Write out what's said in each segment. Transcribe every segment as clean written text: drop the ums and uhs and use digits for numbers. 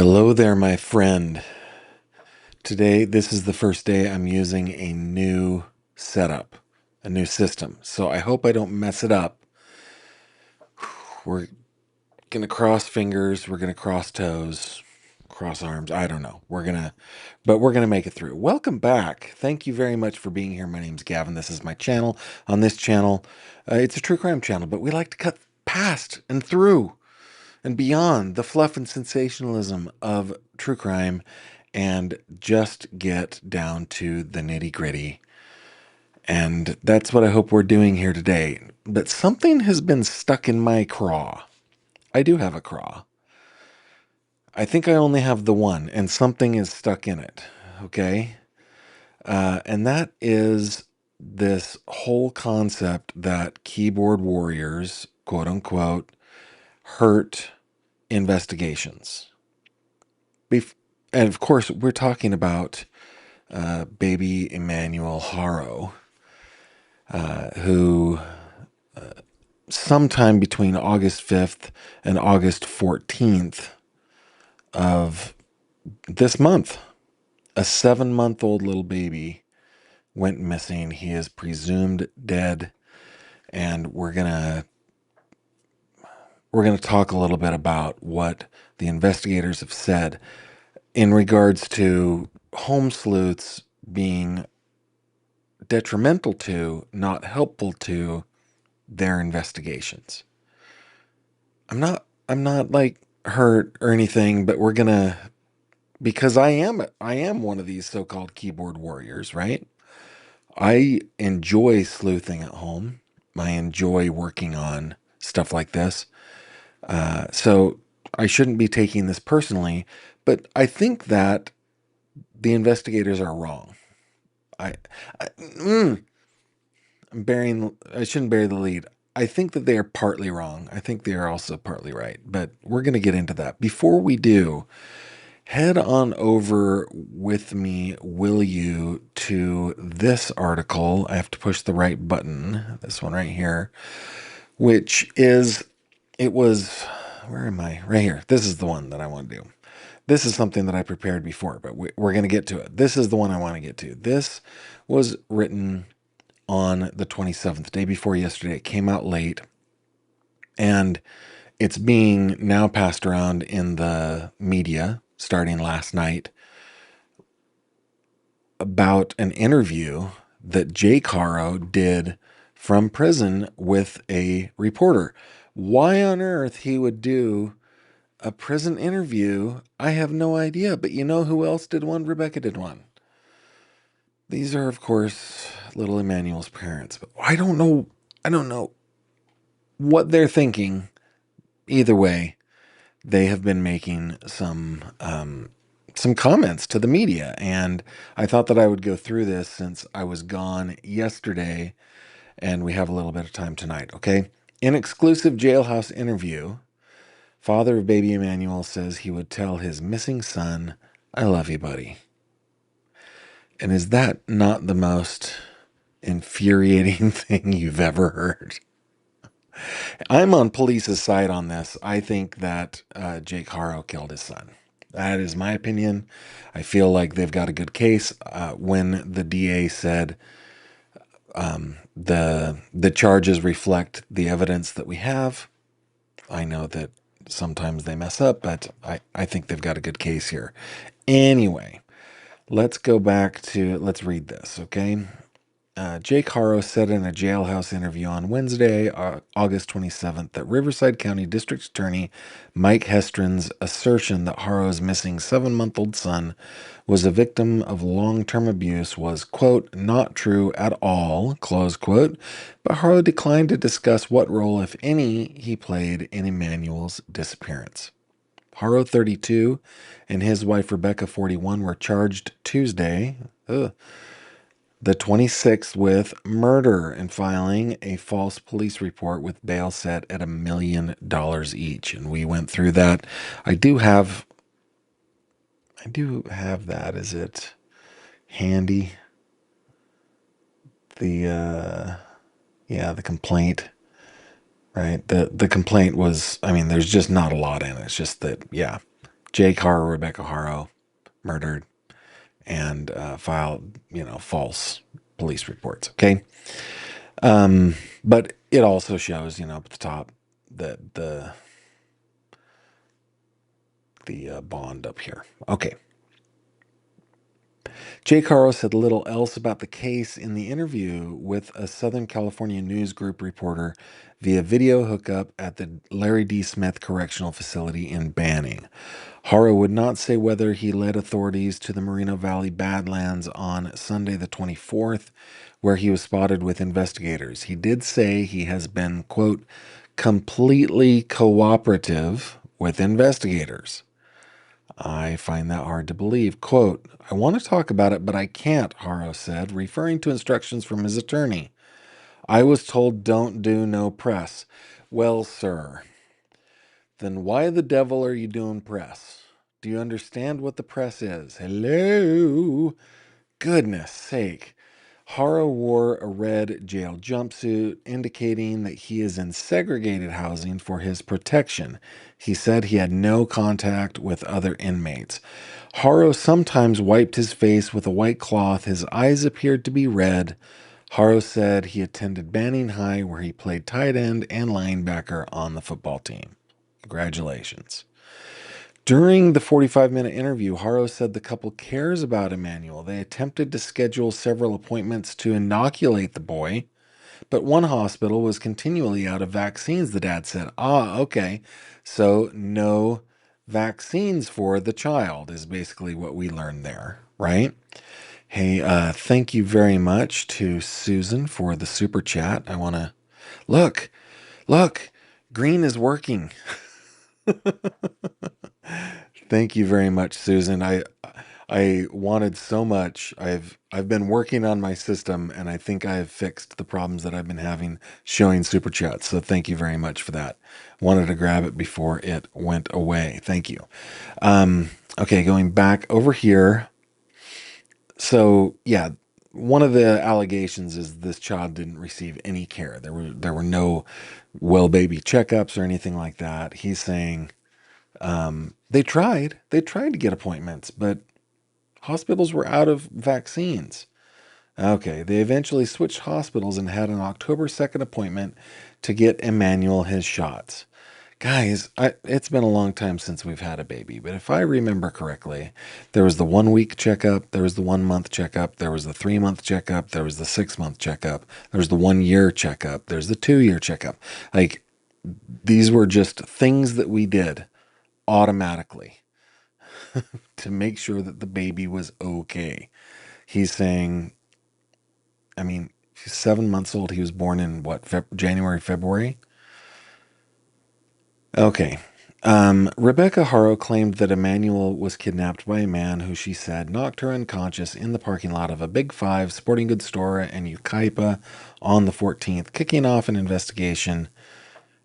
Hello there, my friend. Today, this is the first day I'm using a new setup, a new system. So I hope I don't mess it up. We're going to cross fingers, we're going to cross toes, cross arms. I don't know. But we're going to make it through. Welcome back. Thank you very much for being here. My name's Gavin. This is my channel. On this channel, it's a true crime channel, but we like to cut past and through and beyond the fluff and sensationalism of true crime and just get down to the nitty gritty. And that's what I hope we're doing here today. But something has been stuck in my craw. I do have a craw. I think I only have the one, and something is stuck in it. Okay? And that is this whole concept that keyboard warriors, quote unquote, hurt investigations. And of course, we're talking about baby Emmanuel Haro, who sometime between August 5th and August 14th of this month, a 7-month-old little baby went missing. He is presumed dead, and we're gonna talk a little bit about what the investigators have said in regards to home sleuths being detrimental to, not helpful to their investigations. I'm not like hurt or anything, but because I am one of these so-called keyboard warriors, right? I enjoy sleuthing at home. I enjoy working on stuff like this. So I shouldn't be taking this personally, but I think that the investigators are wrong. I, I mm, I shouldn't bury the lead. I think that they are partly wrong. I think they are also partly right, but we're going to get into that. Before we do, head on over with me, will you, to this article. I have to push the right button, this one right here, which is, it was, where am I? Right here. This is the one that I want to do. This is something that I prepared before, but we're going to get to it. This is the one I want to get to. This was written on the 27th, day before yesterday. It came out late, and it's being now passed around in the media starting last night about an interview that Jake Haro did from prison with a reporter. Why on earth he would do a prison interview, I have no idea. But you know who else did one? Rebecca did one. These are, of course, little Emmanuel's parents. But I don't know what they're thinking. Either way, they have been making some comments to the media, and I thought that I would go through this since I was gone yesterday, and we have a little bit of time tonight. Okay, in exclusive jailhouse interview, father of baby Emmanuel says he would tell his missing son, "I love you, buddy." And is that not the most infuriating thing you've ever heard? I'm on police's side on this. I think that Jake Haro killed his son. That is my opinion. I feel like they've got a good case. When the DA said the charges reflect the evidence that we have, I know that sometimes they mess up, but I think they've got a good case here. Anyway, let's read this, okay? Jake Haro said in a jailhouse interview on Wednesday, August 27th, that Riverside County District Attorney Mike Hestron's assertion that Haro's missing 7-month-old son was a victim of long-term abuse was, quote, not true at all, close quote, but Haro declined to discuss what role, if any, he played in Emmanuel's disappearance. Haro, 32, and his wife Rebecca, 41, were charged Tuesday, the 26th, with murder and filing a false police report with bail set at $1 million each. And we went through that. I do have that. Is it handy? The complaint, right? The complaint was, I mean, there's just not a lot in it. It's just that, yeah, Jake Haro, Rebecca Haro, murdered, and filed, false police reports. Okay. But it also shows, up at the top that the bond up here. Okay. Jake Haro said little else about the case in the interview with a Southern California News Group reporter via video hookup at the Larry D. Smith Correctional Facility in Banning. Haro would not say whether he led authorities to the Moreno Valley Badlands on Sunday the 24th, where he was spotted with investigators. He did say he has been, quote, completely cooperative with investigators. I find that hard to believe. Quote, I want to talk about it, but I can't, Haro said, referring to instructions from his attorney. I was told don't do no press. Well, sir, then why the devil are you doing press? Do you understand what the press is? Hello? Goodness sake. Haro wore a red jail jumpsuit, indicating that he is in segregated housing for his protection. He said he had no contact with other inmates. Haro sometimes wiped his face with a white cloth. His eyes appeared to be red. Haro said he attended Banning High, where he played tight end and linebacker on the football team. Congratulations. During the 45-minute interview, Haro said the couple cares about Emmanuel. They attempted to schedule several appointments to inoculate the boy, but one hospital was continually out of vaccines, the dad said. Okay. So no vaccines for the child is basically what we learned there, right? Hey, thank you very much to Susan for the super chat. I want to look, green is working. Thank you very much, Susan. I wanted so much. I've been working on my system, and I think I have fixed the problems that I've been having showing super chats. So thank you very much for that. Wanted to grab it before it went away. Thank you. Okay, going back over here. So yeah, one of the allegations is this child didn't receive any care. There were no well baby checkups or anything like that. He's saying they tried. They tried to get appointments, but hospitals were out of vaccines. Okay, they eventually switched hospitals and had an October 2nd appointment to get Emmanuel his shots. Guys, it's been a long time since we've had a baby, but if I remember correctly, there was the 1 week checkup, there was the 1 month checkup, there was the 3 month checkup, there was the 6 month checkup, there was the 1 year checkup, there's the 2 year checkup. Like, these were just things that we did automatically to make sure that the baby was okay. He's saying, I mean, he's 7 months old. He was born in what, January, February? Okay. Rebecca Haro claimed that Emmanuel was kidnapped by a man who she said knocked her unconscious in the parking lot of a Big Five sporting goods store in Yucaipa on the 14th, kicking off an investigation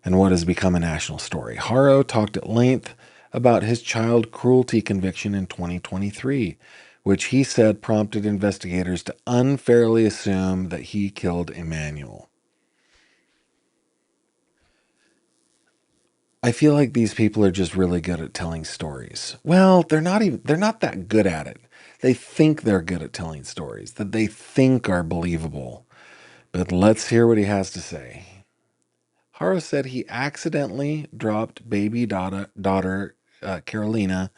and what has become a national story. Haro talked at length about his child cruelty conviction in 2023, which he said prompted investigators to unfairly assume that he killed Emmanuel. I feel like these people are just really good at telling stories. Well, they're not that good at it. They think they're good at telling stories that they think are believable. But let's hear what he has to say. Haro said he accidentally dropped baby daughter Carolina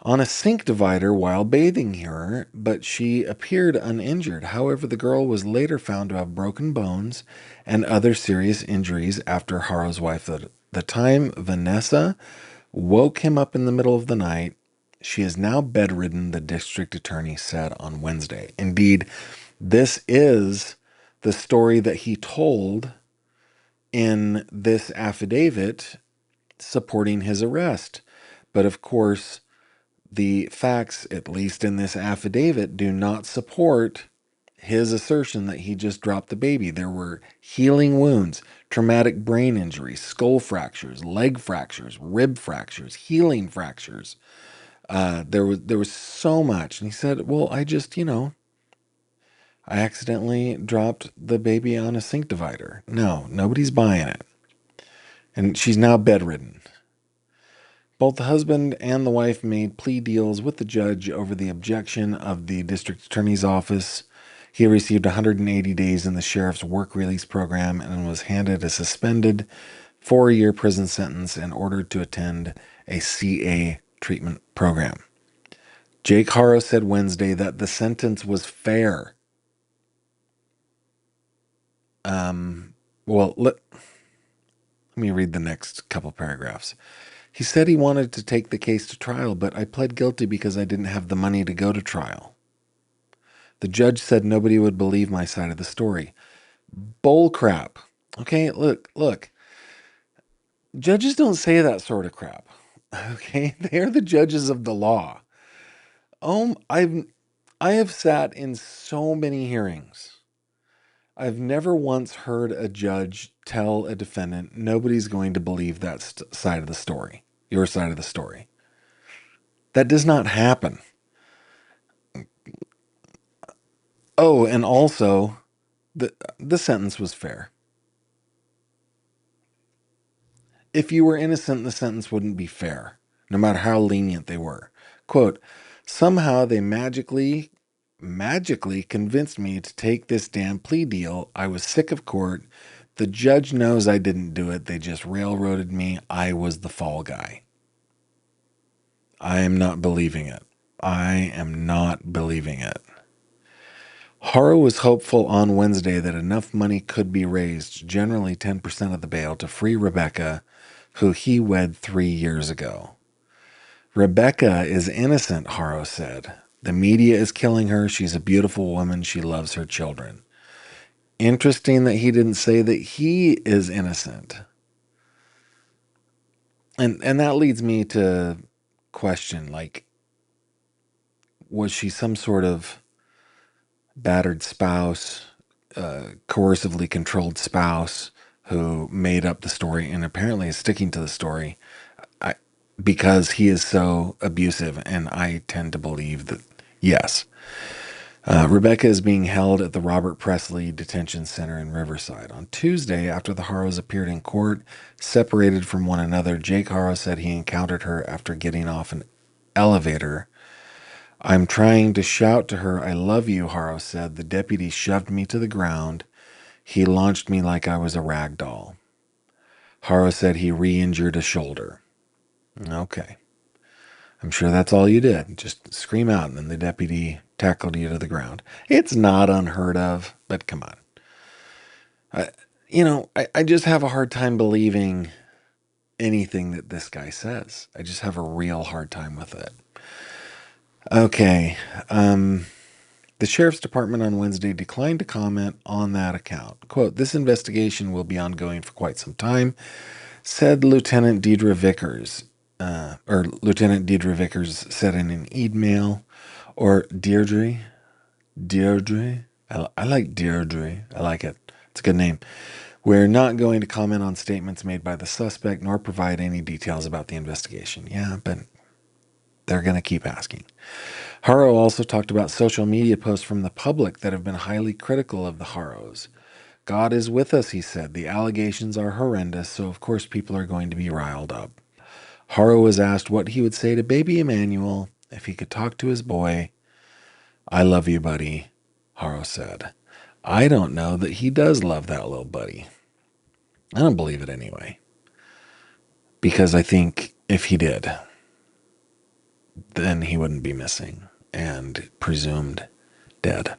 on a sink divider while bathing her, but she appeared uninjured. However, the girl was later found to have broken bones and other serious injuries after Haro's wife, the time Vanessa, woke him up in the middle of the night. She is now bedridden, the district attorney said on Wednesday. Indeed, this is the story that he told in this affidavit supporting his arrest. But of course, the facts, at least in this affidavit, do not support his assertion that he just dropped the baby. There were healing wounds, traumatic brain injuries, skull fractures, leg fractures, rib fractures, healing fractures. There was so much. And he said, well, I accidentally dropped the baby on a sink divider. No, nobody's buying it. And she's now bedridden. Both the husband and the wife made plea deals with the judge over the objection of the district attorney's office. He received 180 days in the sheriff's work release program and was handed a suspended 4-year prison sentence and ordered to attend a CA treatment program. Jake Haro said Wednesday that the sentence was fair. Let me read the next couple paragraphs. He said he wanted to take the case to trial, but I pled guilty because I didn't have the money to go to trial. The judge said nobody would believe my side of the story. Bull crap. Okay, look. Judges don't say that sort of crap. Okay, they're the judges of the law. I have sat in so many hearings. I've never once heard a judge tell a defendant nobody's going to believe that side of the story, your side of the story. That does not happen. Oh, and also, the sentence was fair. If you were innocent, the sentence wouldn't be fair, no matter how lenient they were. Quote, somehow they magically convinced me to take this damn plea deal. I was sick of court. The judge knows I didn't do it. They just railroaded me. I was the fall guy. I am not believing it. I am not believing it. Haro was hopeful on Wednesday that enough money could be raised, generally 10% of the bail, to free Rebecca, who he wed 3 years ago. Rebecca is innocent, Haro said. The media is killing her. She's a beautiful woman. She loves her children. Interesting that he didn't say that he is innocent. And that leads me to question, like, was she some sort of battered spouse, coercively controlled spouse who made up the story and apparently is sticking to the story because he is so abusive? And I tend to believe that, yes. Rebecca is being held at the Robert Presley Detention Center in Riverside. On Tuesday, after the Haros appeared in court, separated from one another, Jake Haro said he encountered her after getting off an elevator. I'm trying to shout to her, I love you, Haro said. The deputy shoved me to the ground. He launched me like I was a rag doll. Haro said he re-injured a shoulder. Okay. I'm sure that's all you did. Just scream out, and then the deputy tackled you to the ground. It's not unheard of, but come on. I just have a hard time believing anything that this guy says. I just have a real hard time with it. Okay. The sheriff's department on Wednesday declined to comment on that account. Quote, this investigation will be ongoing for quite some time, said Lieutenant Deidre Vickers. Lieutenant Deidre Vickers said in an email, or Deirdre. I like Deirdre. I like it. It's a good name. We're not going to comment on statements made by the suspect nor provide any details about the investigation. Yeah, but they're going to keep asking. Haro also talked about social media posts from the public that have been highly critical of the Haros. God is with us, he said. The allegations are horrendous, so of course people are going to be riled up. Haro was asked what he would say to baby Emmanuel if he could talk to his boy. I love you, buddy, Haro said. I don't know that he does love that little buddy. I don't believe it anyway. Because I think if he did, then he wouldn't be missing and presumed dead.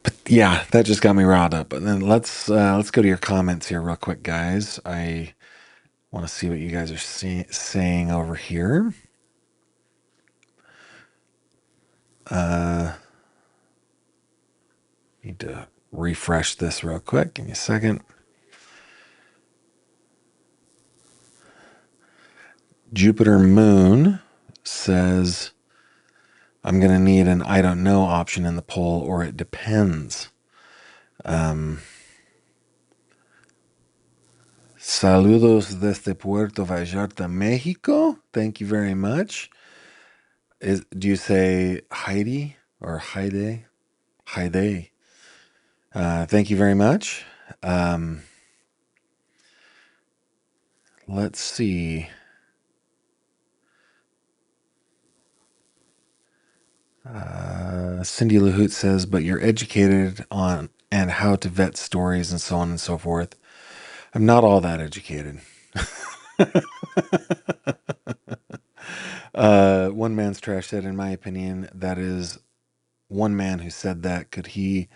But yeah, that just got me riled up. And then let's go to your comments here real quick, guys. I want to see what you guys are saying over here. Need to refresh this real quick. Give me a second. Jupiter Moon says, I'm going to need an I don't know option in the poll, or it depends. Saludos desde Puerto Vallarta, Mexico. Thank you very much. Do you say Heidi or Heide? Heide. Thank you very much. Let's see. Cindy LaHoot says, but you're educated on and how to vet stories and so on and so forth. I'm not all that educated. One man's trash said, in my opinion, that is one man who said that. Could he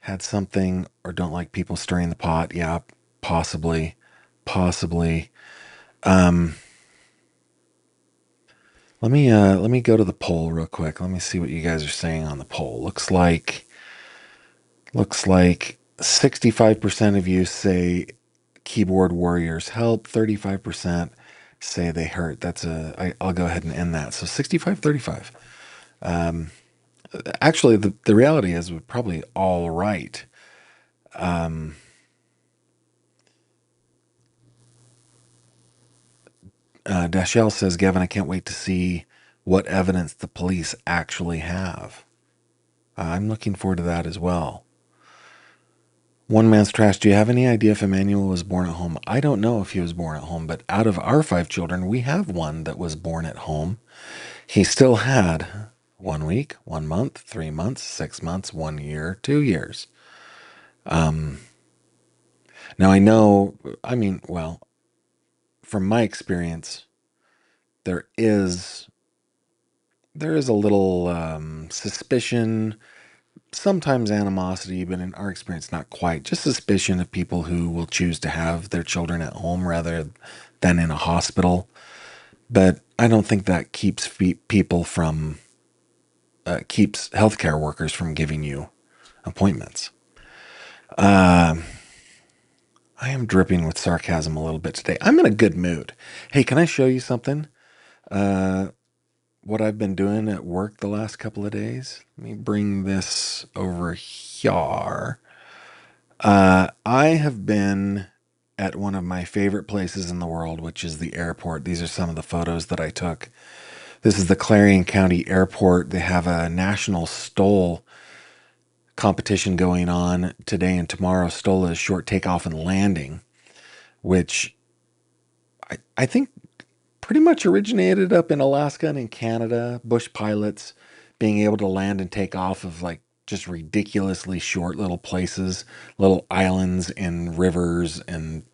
had something or don't like people stirring the pot? Yeah, possibly, possibly. Um, let me go to the poll real quick. Let me see what you guys are saying on the poll. Looks like 65% of you say keyboard warriors help. 35% say they hurt. I'll go ahead and end that. So 65-35. Um, Actually, the reality is we're probably all right. Um, Dashell says, Gavin, I can't wait to see what evidence the police actually have. I'm looking forward to that as well. One man's trash. Do you have any idea if Emmanuel was born at home? I don't know if he was born at home, but out of our 5 children, we have one that was born at home. He still had 1 week, 1 month, 3 months, 6 months, 1 year, 2 years. Now I know, well, from my experience, there is a little suspicion, sometimes animosity, but in our experience, not quite. Just suspicion of people who will choose to have their children at home rather than in a hospital. But I don't think that keeps people from keeps healthcare workers from giving you appointments. Um, I am dripping with sarcasm a little bit today. I'm in a good mood. Hey, can I show you something? Uh, what I've been doing at work the last couple of days. Let me bring this over here. I have been at one of my favorite places in the world, which is the airport. These are some of the photos that I took. This is the Clarion County Airport. They have a national STOL competition going on today and tomorrow. STOL is short takeoff and landing, which I think pretty much originated up in Alaska and in Canada. Bush pilots being able to land and take off of like just ridiculously short little places, little islands and rivers and,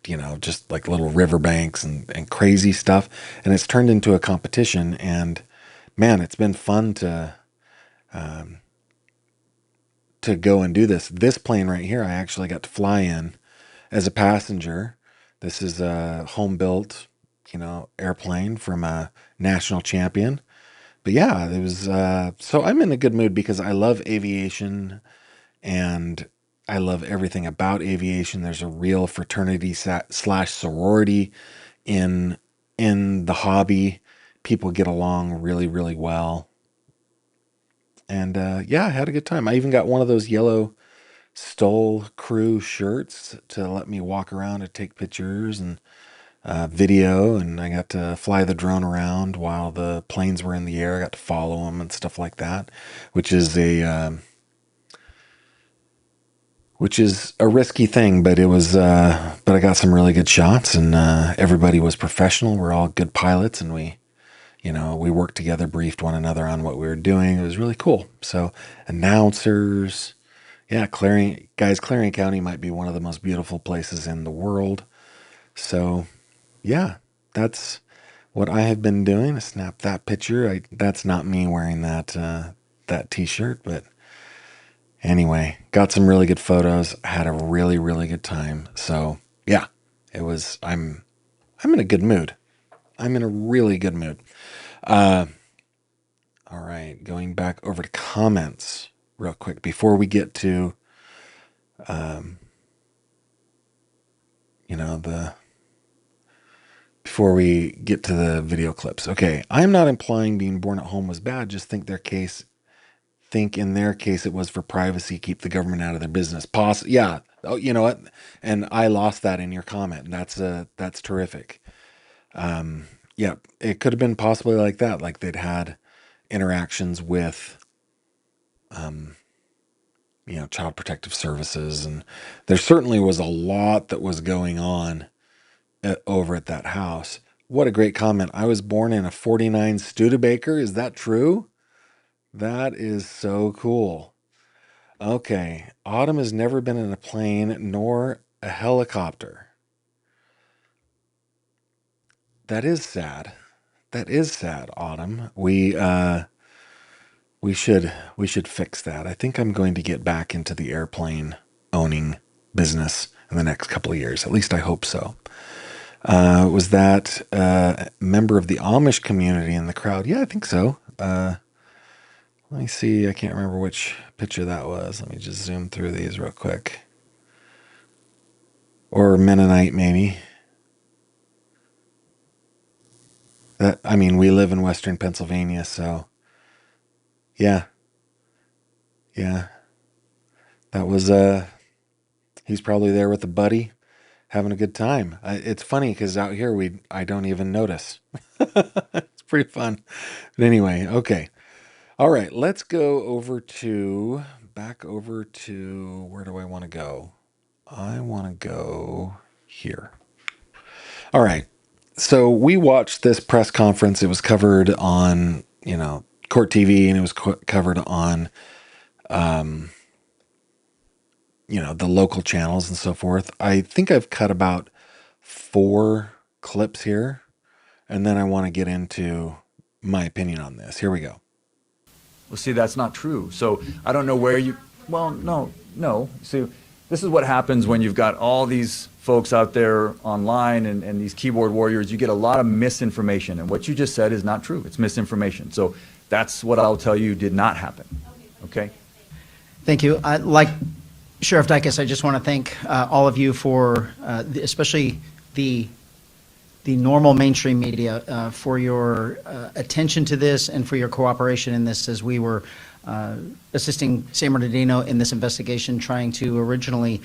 just like little riverbanks and crazy stuff. And it's turned into a competition. And man, it's been fun um, to go and do this. This plane right here, I actually got to fly in as a passenger. This is a home built, airplane from a national champion. But yeah, it was, so I'm in a good mood because I love aviation and I love everything about aviation. There's a real fraternity slash sorority in, in the hobby. People get along really, really well. And, yeah, I had a good time. I even got one of those yellow Stoll crew shirts to let me walk around and take pictures and video, and I got to fly the drone around while the planes were in the air. I got to follow them and stuff like that, which is a risky thing, but it was. But I got some really good shots, and everybody was professional. We're all good pilots, and we worked together, briefed one another on what we were doing. It was really cool. So announcers. Yeah, Clarion County might be one of the most beautiful places in the world. So, yeah, that's what I have been doing. I snapped that picture. That's not me wearing that t-shirt, but anyway, got some really good photos. Had a really, really good time. So, yeah, it was I'm in a good mood. I'm in a really good mood. Uh all right, going back over to comments real quick before we get to um you know the before we get to the video clips. Okay, I'm not implying being born at home was bad. Just think in their case it was for privacy, keep the government out of their business. Yeah. Oh, you know what? And I lost that in your comment. That's terrific. Um, yeah, it could have been possibly like that. Like they'd had interactions with, um, Child Protective Services, and there certainly was a lot that was going on over at that house. What a great comment. I was born in a 49 Studebaker. Is that true? That is so cool. Okay. Autumn has never been in a plane nor a helicopter. That is sad. That is sad, Autumn. We should fix that. I think I'm going to get back into the airplane owning business in the next couple of years. At least I hope so. Was that a member of the Amish community in the crowd? Yeah, I think so. Let me see. I can't remember which picture that was. Let me just zoom through these real quick. Or Mennonite, maybe. I mean, we live in Western Pennsylvania, so yeah, yeah. That was he's probably there with a buddy having a good time. It's funny because out here I don't even notice. It's pretty fun. But anyway, okay. All right, let's go back over to where do I want to go? I want to go here. All right. So we watched this press conference. It was covered on, Court TV, and it was covered on, um, the local channels and so forth. I think I've cut about 4 clips here, and then I want to get into my opinion on this. Here we go. Well, see, that's not true. So I don't know where you, well, no, no. See, this is what happens when you've got all these folks out there online and these keyboard warriors. You get a lot of misinformation. And what you just said is not true. It's misinformation. So that's what I'll tell you did not happen. Okay? Thank you. Like Sheriff Dicus, I just want to thank all of you for, especially the normal mainstream media, for your attention to this and for your cooperation in this as we were assisting San Bernardino in this investigation, trying to originally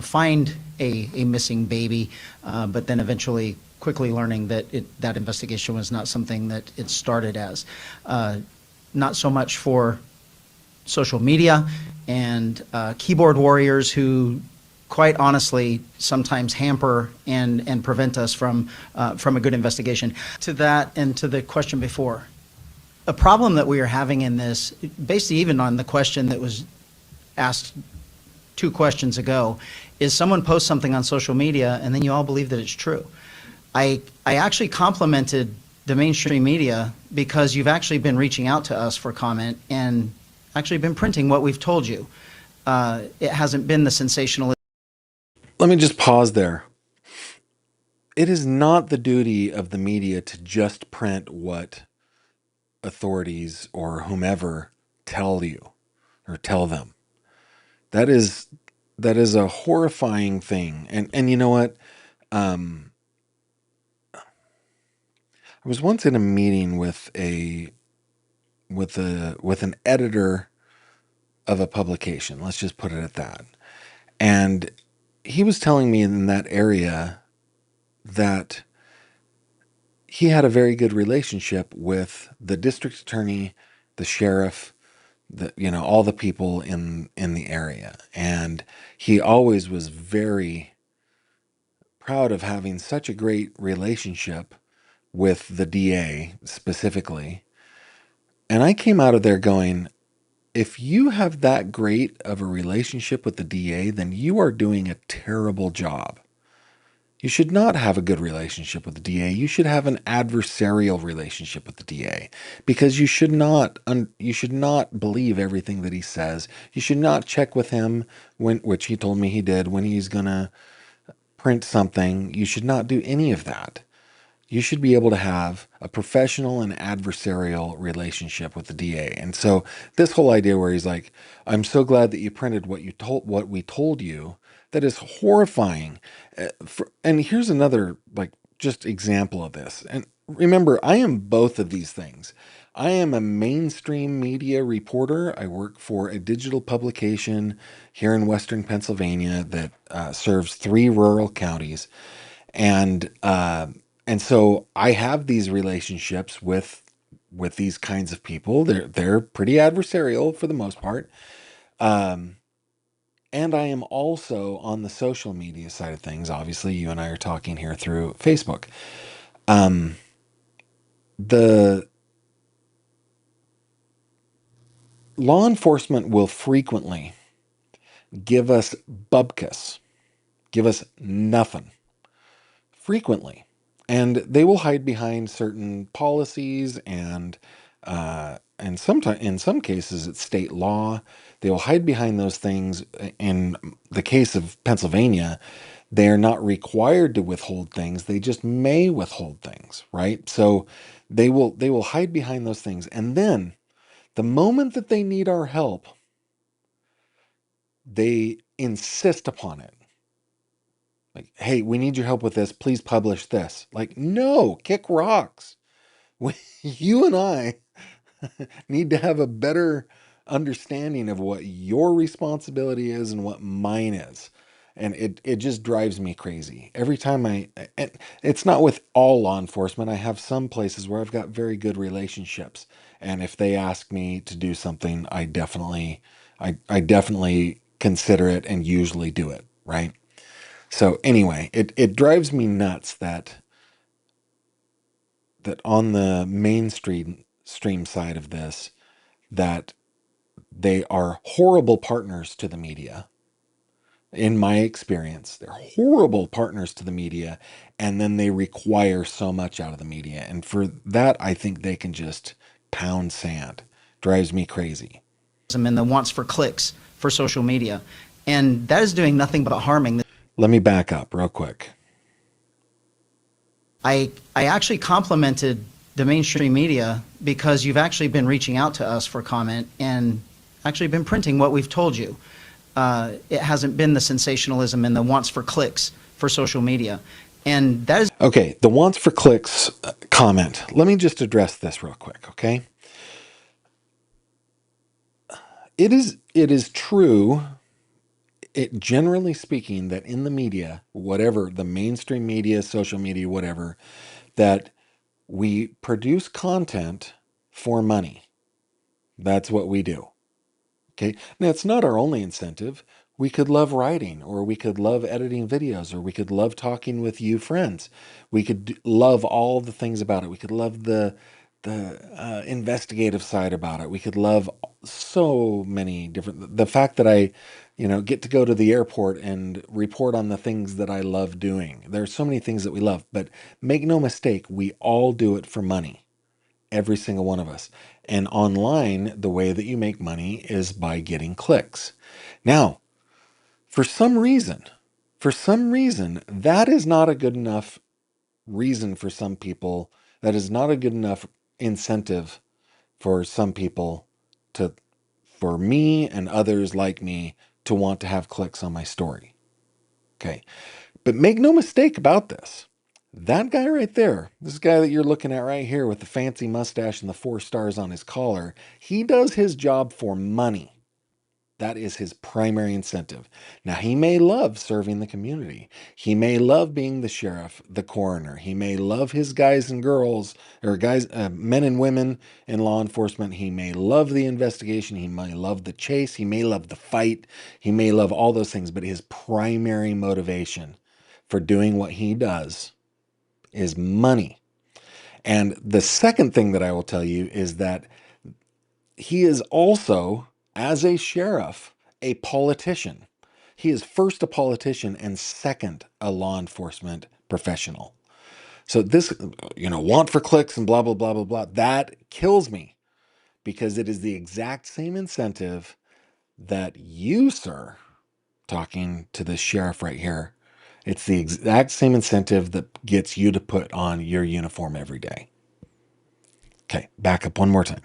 find a missing baby, but then eventually quickly learning that that investigation was not something that it started as. Not so much for social media and keyboard warriors who quite honestly sometimes hamper and prevent us from a good investigation. To that and to the question before, a problem that we are having in this, basically even on the question that was asked 2 questions ago, is someone posts something on social media and then you all believe that it's true. I actually complimented the mainstream media because you've actually been reaching out to us for comment and actually been printing what we've told you. It hasn't been the sensational. Let me just pause there. It is not the duty of the media to just print what authorities or whomever tell you or tell them. That is a horrifying thing. And you know what? I was once in a meeting with an editor of a publication. Let's just put it at that. And he was telling me in that area that he had a very good relationship with the district attorney, the sheriff, all the people in the area, and he always was very proud of having such a great relationship with the DA specifically. And I came out of there going, if you have that great of a relationship with the DA, then you are doing a terrible job. You should not have a good relationship with the DA. You should have an adversarial relationship with the DA, because you should not believe everything that he says. You should not check with him which he told me he did, when he's going to print something. You should not do any of that. You should be able to have a professional and adversarial relationship with the DA. And so this whole idea where he's like, I'm so glad that you printed what we told you, that is horrifying. And here's another just example of this. And remember, I am both of these things. I am a mainstream media reporter. I work for a digital publication here in Western Pennsylvania that serves 3 rural counties. And so I have these relationships with these kinds of people. They're pretty adversarial for the most part. Um, and I am also on the social media side of things. Obviously, you and I are talking here through Facebook. Um, the law enforcement will frequently give us bubkus, give us nothing, frequently. And they will hide behind certain policies and sometimes in some cases it's state law. They will hide behind those things. In the case of Pennsylvania, they're not required to withhold things. They just may withhold things, right? So they will hide behind those things. And then the moment that they need our help, they insist upon it. Like, hey, we need your help with this. Please publish this. Like, no, kick rocks. You and I need to have a better understanding of what your responsibility is and what mine is. And it just drives me crazy. Every time it's not with all law enforcement. I have some places where I've got very good relationships. And if they ask me to do something, I definitely consider it and usually do it, right? So anyway, it drives me nuts that on the mainstream stream side of this, that they are horrible partners to the media. In my experience, they're horrible partners to the media, and then they require so much out of the media. And for that, I think they can just pound sand. Drives me crazy. And the wants for clicks for social media. And that is doing nothing but harming. Let me back up real quick. I actually complimented the mainstream media because you've actually been reaching out to us for comment and actually been printing what we've told you. It hasn't been the sensationalism and the wants for clicks for social media. And that is Okay, the wants for clicks comment. Let me just address this real quick, okay? It is true, generally speaking, that in the media, whatever the mainstream media, social media, whatever, that we produce content for money. That's what we do. Okay. Now, it's not our only incentive. We could love writing, or we could love editing videos, or we could love talking with you friends. We could love all the things about it. We could love the investigative side about it. We could love so many different. The fact that I, get to go to the airport and report on the things that I love doing. There are so many things that we love, but make no mistake, we all do it for money. Every single one of us. And online, the way that you make money is by getting clicks. Now, for some reason, that is not a good enough reason for some people. That is not a good enough incentive for some people for me and others like me to want to have clicks on my story. Okay. But make no mistake about this. That guy right there, this guy that you're looking at right here with the fancy mustache and the 4 stars on his collar, he does his job for money. That is his primary incentive. Now, he may love serving the community. He may love being the sheriff, the coroner. He may love his guys and girls, or men and women in law enforcement. He may love the investigation. He may love the chase. He may love the fight. He may love all those things. But his primary motivation for doing what he does is money. And the second thing that I will tell you is that he is also, as a sheriff, a politician. He is first a politician and second a law enforcement professional. So this, want for clicks and blah, blah, blah, blah, blah, that kills me because it is the exact same incentive that you, sir, talking to this sheriff right here, it's the exact same incentive that gets you to put on your uniform every day. Okay, back up one more time.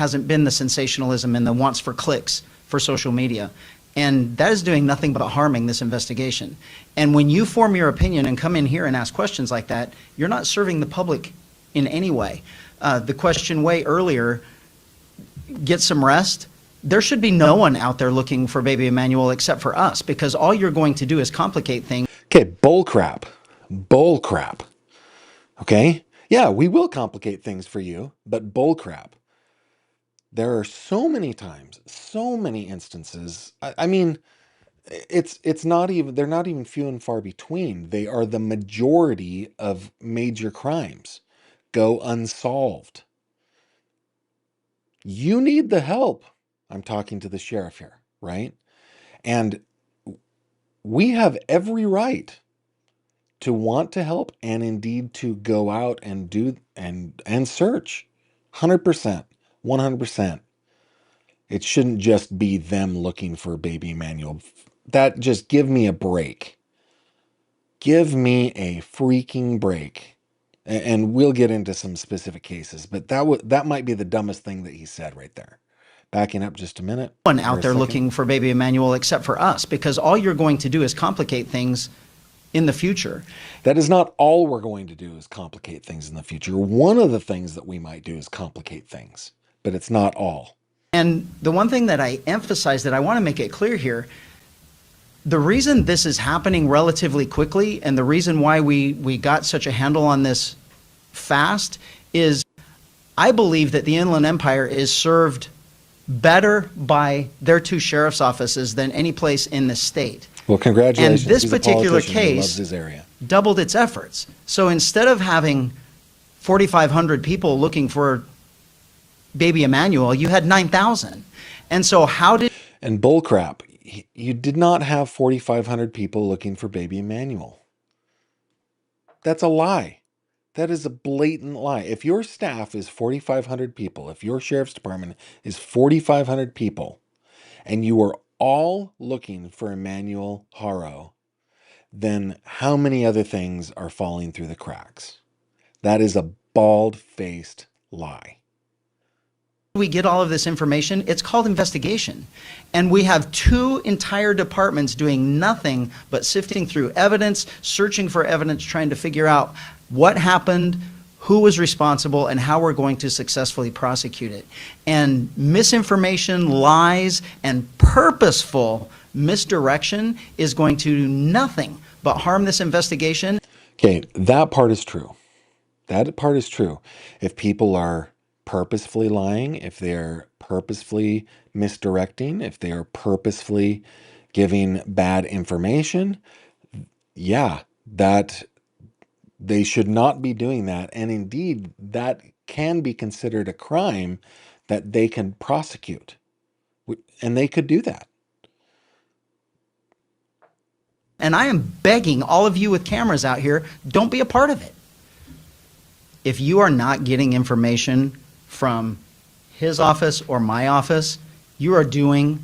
hasn't been the sensationalism and the wants for clicks for social media. And that is doing nothing but harming this investigation. And when you form your opinion and come in here and ask questions like that, you're not serving the public in any way. The question way earlier, get some rest. There should be no one out there looking for baby Emmanuel except for us, because all you're going to do is complicate things. Okay, bull crap. Bull crap. Okay? Yeah, we will complicate things for you, but bull crap. There are so many times, so many instances. I mean, it's not even, they're not even few and far between. They are the majority of major crimes go unsolved. You need the help. I'm talking to the sheriff here, right? And we have every right to want to help and indeed to go out and do and search. 100%, 100%. It shouldn't just be them looking for baby Emmanuel. That just give me a break. Give me a freaking break. And we'll get into some specific cases, but that might be the dumbest thing that he said right there. Backing up just a minute. One or out a there second. looking for baby Emmanuel except for us, because all you're going to do is complicate things in the future. That is not all we're going to do is complicate things in the future. One of the things that we might do is complicate things, but it's not all. And the one thing that I emphasize that I want to make it clear here, the reason this is happening relatively quickly and the reason why we got such a handle on this fast is I believe that the Inland Empire is served better by their two sheriff's offices than any place in the state. Well, congratulations. And this He's a particular politician who loves case his area. doubled its efforts. So instead of having 4,500 people looking for baby Emmanuel, you had 9,000. And so how did And bullcrap, you did not have 4,500 people looking for baby Emmanuel. That's a lie. That is a blatant lie. If your staff is 4,500 people, if your sheriff's department is 4,500 people, and you are all looking for Emmanuel Haro, then how many other things are falling through the cracks? That is a bald-faced lie. we get all of this information? It's called investigation. And we have two entire departments doing nothing but sifting through evidence, searching for evidence, trying to figure out what happened, who was responsible, and how we're going to successfully prosecute it. And misinformation, lies, and purposeful misdirection is going to do nothing but harm this investigation. Okay, that part is true. That part is true. If people are purposefully lying, if they're purposefully misdirecting, if they are purposefully giving bad information, yeah, that they should not be doing that. And indeed, that can be considered a crime that they can prosecute. And they could do that. And I am begging all of you with cameras out here, don't be a part of it. If you are not getting information from his office or my office, you are doing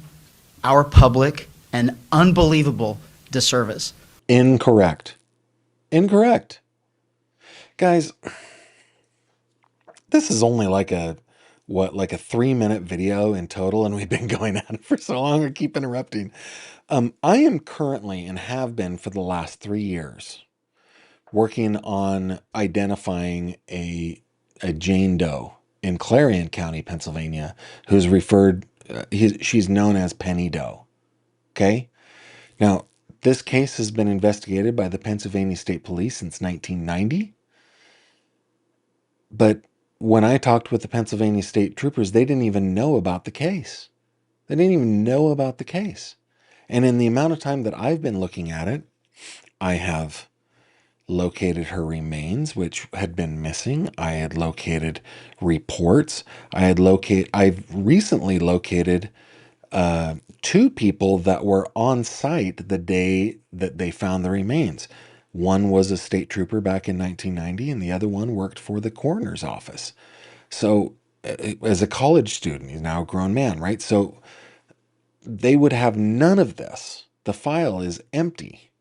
our public an unbelievable disservice. Incorrect. Incorrect. Guys, this is only like a 3-minute video in total, and we've been going at it for so long. I keep interrupting. I am currently, and have been for the last 3 years, working on identifying a Jane Doe in Clarion County, Pennsylvania, who's she's known as Penny Doe. Okay? Now, this case has been investigated by the Pennsylvania State Police since 1990. But when I talked with the Pennsylvania State Troopers, they didn't even know about the case. They didn't even know about the case. And in the amount of time that I've been looking at it, I have located her remains, which had been missing. I had located reports. I've recently located 2 people that were on site the day that they found the remains. One was a state trooper back in 1990, and the other one worked for the coroner's office. So, as a college student, he's now a grown man, right? So, they would have none of this. The file is empty.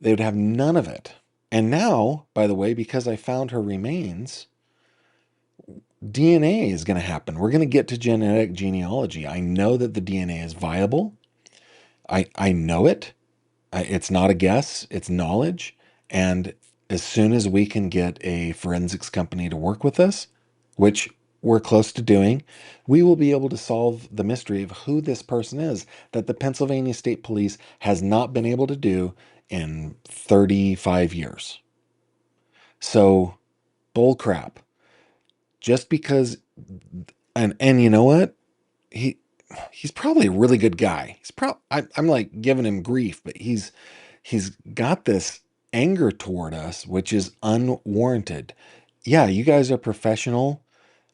They would have none of it. And now, by the way, because I found her remains, DNA is going to happen. We're going to get to genetic genealogy. I know that the DNA is viable. I know it. It's not a guess, it's knowledge. And as soon as we can get a forensics company to work with us, which we're close to doing, we will be able to solve the mystery of who this person is that the Pennsylvania State Police has not been able to do in 35 years. So, bull crap. Just because, and you know what? He's probably a really good guy. I'm like giving him grief, but he's got this anger toward us, which is unwarranted. Yeah, you guys are professional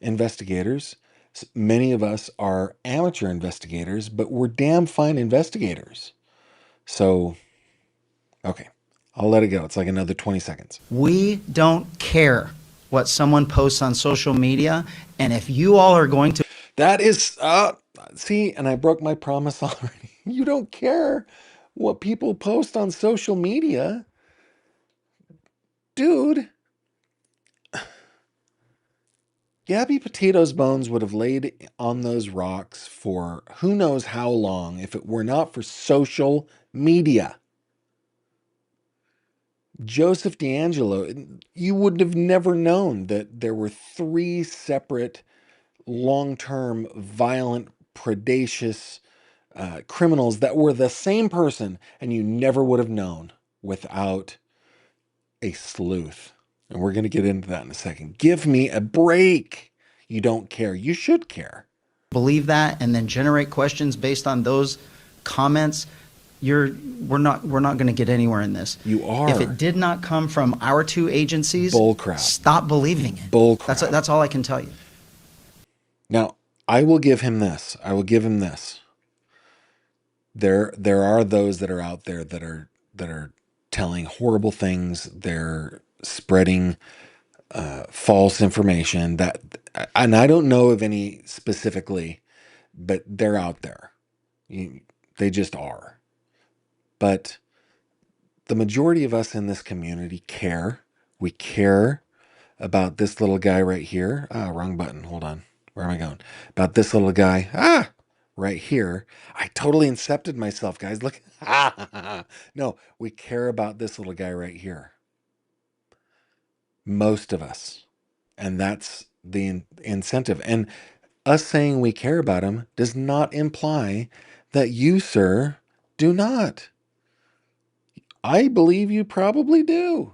investigators. Many of us are amateur investigators, but we're damn fine investigators. So, okay, I'll let it go. It's like another 20 seconds. We don't care what someone posts on social media, and if you all are going to That is, see, and I broke my promise already. You don't care what people post on social media. Dude, Gabby Petito's bones would have laid on those rocks for who knows how long if it were not for social media. Joseph DeAngelo, you would have never known that there were 3 separate long-term violent, predacious criminals that were the same person, and you never would have known without a sleuth. And we're going to get into that in a second. Give me a break. You don't care. You should care. believe that and then generate questions based on those comments, we're not going to get anywhere in this. You are. If it did not come from our 2 agencies, Bullcrap. stop believing it. Bullcrap. That's all I can tell you. Now, I will give him this. There are those that are out there that are telling horrible things. They're spreading false information and I don't know of any specifically, but they're out there. They just are. But the majority of us in this community care. We care about this little guy right here. Wrong button. Hold on. Where am I going? About this little guy. Right here. I totally incepted myself, guys. Look. No, we care about this little guy right here. Most of us. And that's the incentive. And us saying we care about him does not imply that you, sir, do not. I believe you probably do.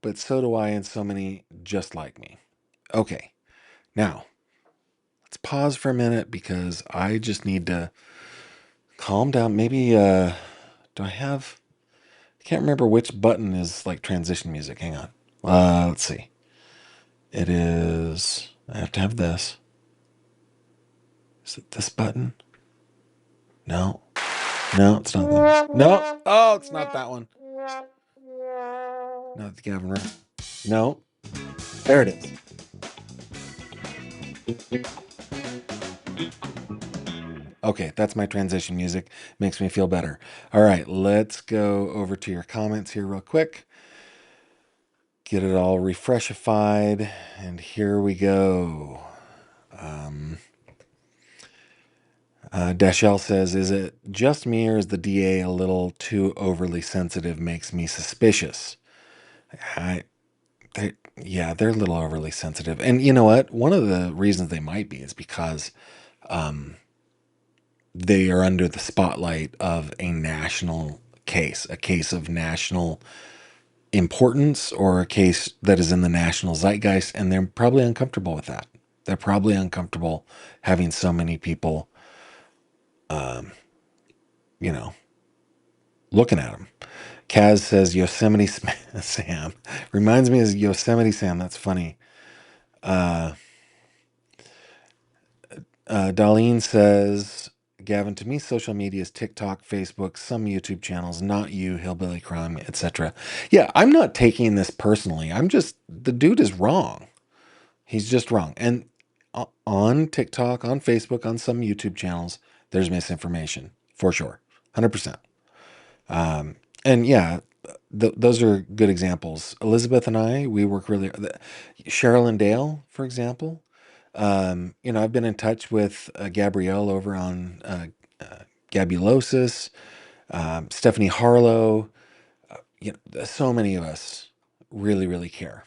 But so do I, and so many just like me. Okay, now let's pause for a minute because I just need to calm down. Maybe, do I have, I can't remember which button is like transition music. Hang on. Let's see. It is, I have to have this. Is it this button? No. No, it's not that. No. Oh, it's not that one. Not the Gavin Ross. No. There it is. Okay, that's my transition music. Makes me feel better. All right, let's go over to your comments here real quick. Get it all refreshified, and here we go. Dashell says, is it just me or is the DA a little too overly sensitive? Makes me suspicious. Yeah, they're a little overly sensitive. And you know what? One of the reasons they might be is because they are under the spotlight of a national case, a case of national importance or a case that is in the national zeitgeist, and they're probably uncomfortable with that. They're probably uncomfortable having so many people, looking at them. Kaz says Yosemite Sam. Reminds me of Yosemite Sam. That's funny. Darlene says, Gavin, to me, social media is TikTok, Facebook, some YouTube channels, not you, Hillbilly Crime, etc. Yeah, I'm not taking this personally. The dude is wrong. He's just wrong. And on TikTok, on Facebook, on some YouTube channels, there's misinformation for sure. 100%. And yeah, those are good examples. Elizabeth and I, we work really, Cheryl and Dale, for example. I've been in touch with Gabrielle over on Gabulosis, Stephanie Harlow. So many of us really, really care.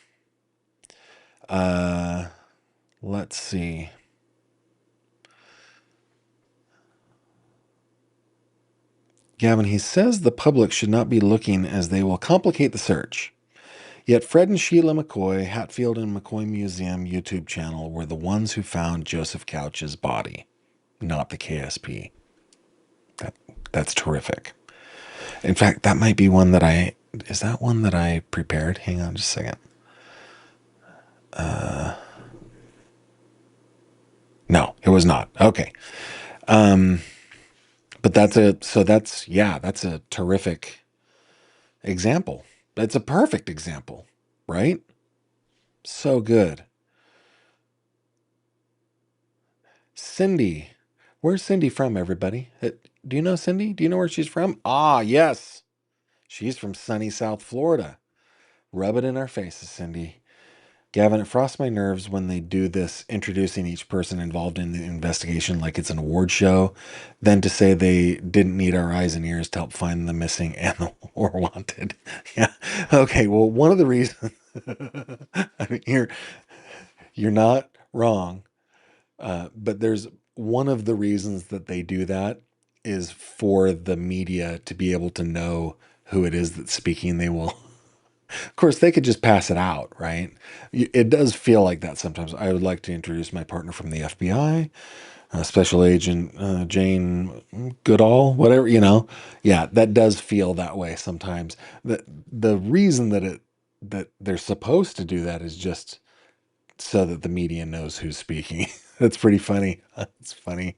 Let's see. Gavin, he says the public should not be looking as they will complicate the search. Yet Fred and Sheila McCoy, Hatfield and McCoy Museum YouTube channel were the ones who found Joseph Couch's body, not the KSP. That's terrific. In fact, that might be one that is that one that I prepared? Hang on just a second. was not. Okay. But that's a terrific example. That's a perfect example, right? So good. Cindy. Where's Cindy from, everybody? Do you know Cindy? Do you know where she's from? Ah, yes. She's from sunny South Florida. Rub it in our faces, Cindy. Gavin, it frosts my nerves when they do this, introducing each person involved in the investigation like it's an award show, then to say they didn't need our eyes and ears to help find the missing and the or wanted. Yeah. Okay. Well, one of the reasons I mean, you're not wrong, but there's one of the reasons that they do that is for the media to be able to know who it is that's speaking. They will of course, they could just pass it out, right? It does feel like that sometimes. I would like to introduce my partner from the FBI, Special Agent Jane Goodall, whatever, you know. Yeah, that does feel that way sometimes. The reason that they're supposed to do that is just so that the media knows who's speaking. That's pretty funny. That's funny.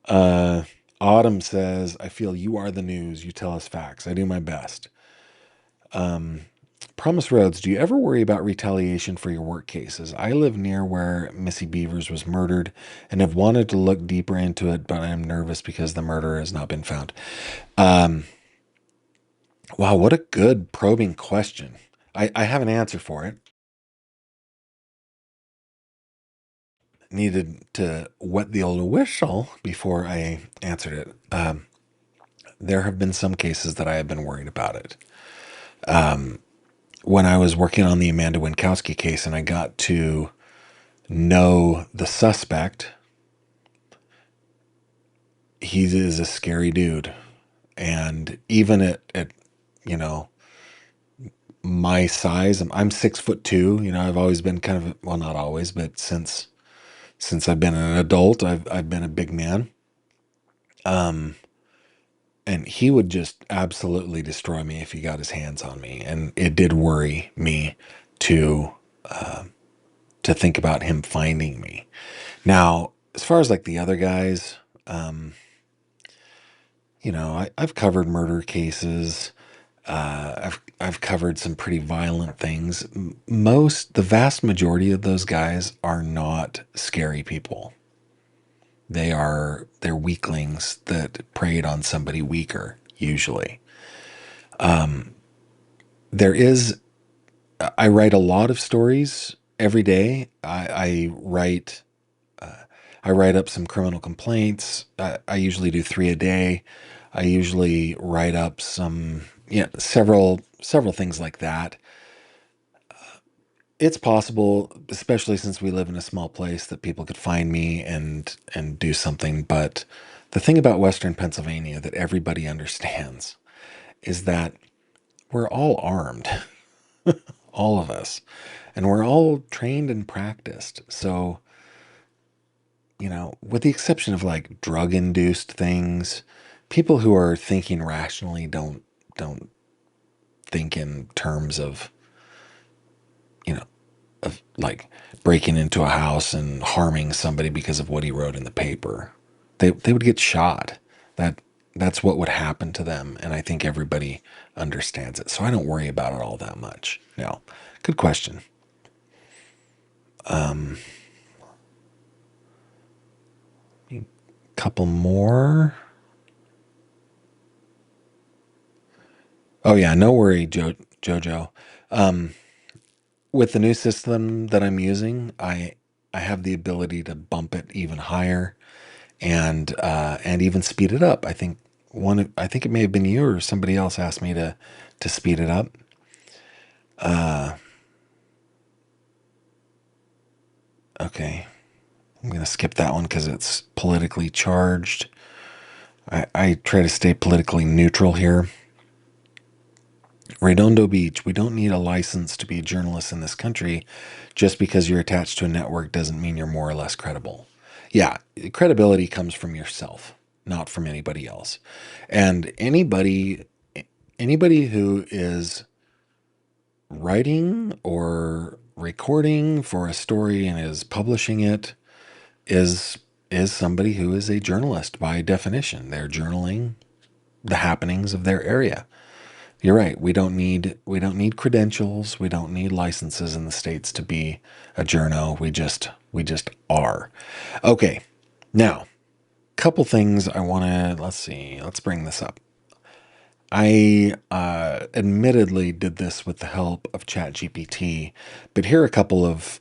Uh, Autumn says, I feel you are the news. You tell us facts. I do my best. Promise Roads, do you ever worry about retaliation for your work cases? I live near where Missy Beavers was murdered and have wanted to look deeper into it, but I am nervous because the murderer has not been found. Um, wow, what a good probing question. I have an answer for it. Needed to wet the old whistle before I answered it. There have been some cases that I have been worried about it. When I was working on the Amanda Winkowski case and I got to know the suspect, he is a scary dude. And even at you know, my size, I'm 6'2", you know, I've always been kind of, well, not always, but since I've been an adult, I've been a big man. And he would just absolutely destroy me if he got his hands on me. And it did worry me to to think about him finding me. Now, as far as like the other guys, you know, I've covered murder cases. I've covered some pretty violent things. The vast majority of those guys are not scary people. They're weaklings that preyed on somebody weaker, usually. There is I write a lot of stories every day. I write up some criminal complaints. I usually do 3 a day. I usually write up some, yeah, several things like that. It's possible, especially since we live in a small place, that people could find me and do something. But the thing about Western Pennsylvania that everybody understands is that we're all armed, all of us, and we're all trained and practiced. So, you know, with the exception of like drug induced things, people who are thinking rationally don't think in terms of, you know, of like breaking into a house and harming somebody because of what he wrote in the paper. They would get shot. That's what would happen to them, and I think everybody understands it. So I don't worry about it all that much. No. Good question. Couple more. Oh yeah, no worry, Jojo. With the new system that I'm using, I have the ability to bump it even higher and even speed it up. I think it may have been you or somebody else asked me to speed it up. Okay, I'm gonna skip that one because it's politically charged. I try to stay politically neutral here. Redondo Beach, we don't need a license to be a journalist in this country. Just because you're attached to a network doesn't mean you're more or less credible. Yeah, credibility comes from yourself, not from anybody else. And anybody who is writing or recording for a story and is publishing it is is somebody who is a journalist by definition. They're journaling the happenings of their area. You're right. We don't need credentials. We don't need licenses in the States to be a journo. We just are. Okay. Now, couple things I want to, let's see. Let's bring this up. I admittedly did this with the help of ChatGPT, but here are a couple of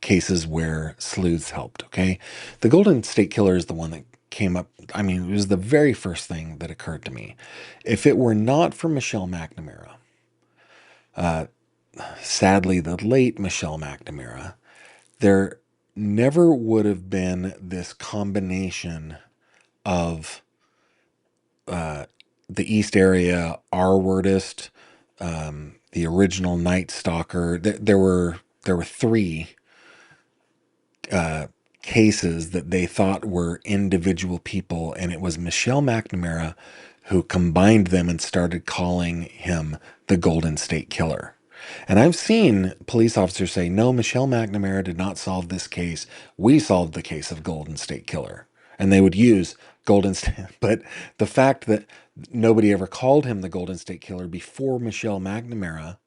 cases where sleuths helped. Okay. The Golden State Killer is the one that came up. I mean, it was the very first thing that occurred to me. If it were not for Michelle McNamara, sadly, the late Michelle McNamara, there never would have been this combination of the East Area R wordist, the original Night Stalker. There were three cases that they thought were individual people, and it was Michelle McNamara who combined them and started calling him the Golden State Killer. And I've seen police officers say, no, Michelle McNamara did not solve this case. We solved the case of Golden State Killer. And they would use Golden State. But the fact that nobody ever called him the Golden State Killer before Michelle McNamara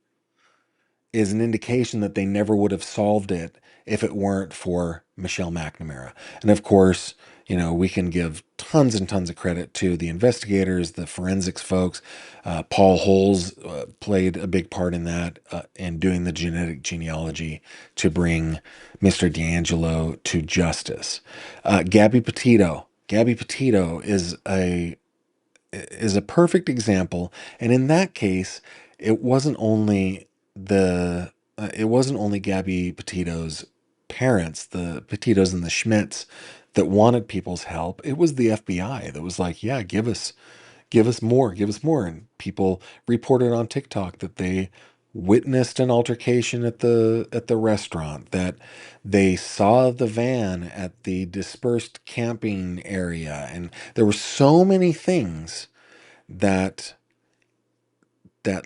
is an indication that they never would have solved it if it weren't for Michelle McNamara. And of course, we can give tons and tons of credit to the investigators, the forensics folks. Paul Holes played a big part in that, in doing the genetic genealogy to bring Mr. D'Angelo to justice. Gabby Petito. Gabby Petito is a perfect example. And in that case, it wasn't only Gabby Petito's parents, the Petitos and the Schmidts, that wanted people's help. It was the FBI that was like, yeah, give us more, give us more. And people reported on TikTok that they witnessed an altercation at the restaurant, that they saw the van at the dispersed camping area, and there were so many things that